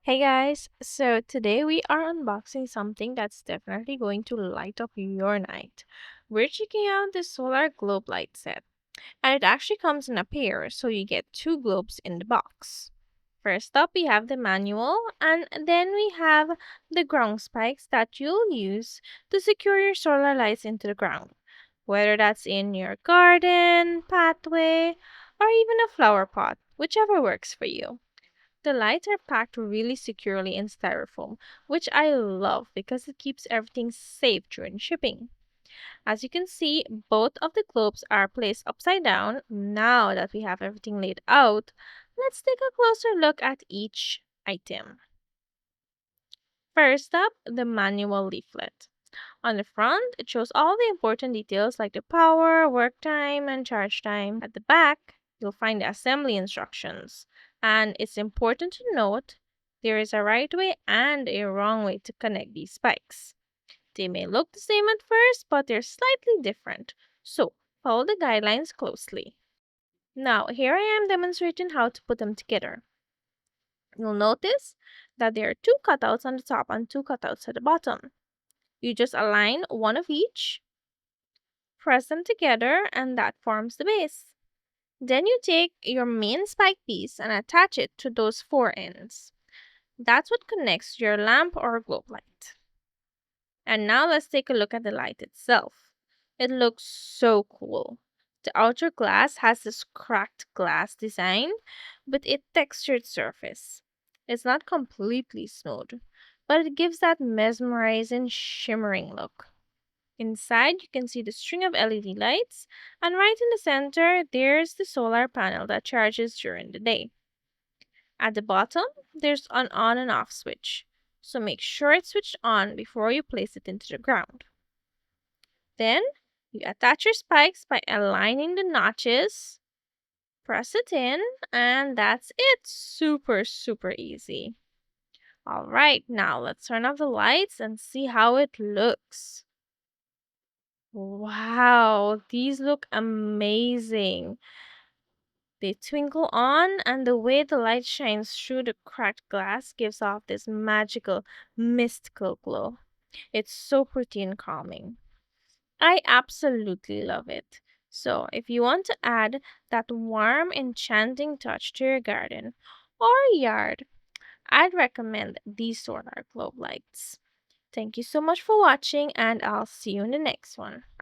Hey guys, so today we are unboxing something that's definitely going to light up your night. We're checking out the solar globe light set, and it actually comes in a pair, so you get two globes in the box. First up, we have the manual, and then we have the ground spikes that you'll use to secure your solar lights into the ground, whether that's in your garden, pathway, or even a flower pot, whichever works for you. The lights are packed really securely in styrofoam, which I love because it keeps everything safe during shipping. As you can see, both of the globes are placed upside down. Now that we have everything laid out, let's take a closer look at each item. First up, the manual leaflet. On the front, it shows all the important details like the power, work time, and charge time. At the back, you'll find the assembly instructions. And it's important to note there is a right way and a wrong way to connect these spikes. They may look the same at first, but they're slightly different. So, follow the guidelines closely. Now, here I am demonstrating how to put them together. You'll notice that there are two cutouts on the top and two cutouts at the bottom. You just align one of each, press them together, and that forms the base. Then you take your main spike piece and attach it to those four ends. That's what connects your lamp or globe light. And now let's take a look at the light itself. It looks so cool. The outer glass has this cracked glass design with a textured surface. It's not completely smooth, but it gives that mesmerizing, shimmering look. Inside, you can see the string of LED lights, and right in the center, there's the solar panel that charges during the day. At the bottom, there's an on and off switch, so make sure it's switched on before you place it into the ground. Then, you attach your spikes by aligning the notches, press it in, and that's it. Super, super easy. Alright, now let's turn off the lights and see how it looks. Wow, these look amazing. They twinkle on, and the way the light shines through the cracked glass gives off this magical, mystical glow. It's so pretty and calming. I absolutely love it. So, if you want to add that warm, enchanting touch to your garden or yard, I'd recommend these solar globe lights. Thank you so much for watching, and I'll see you in the next one.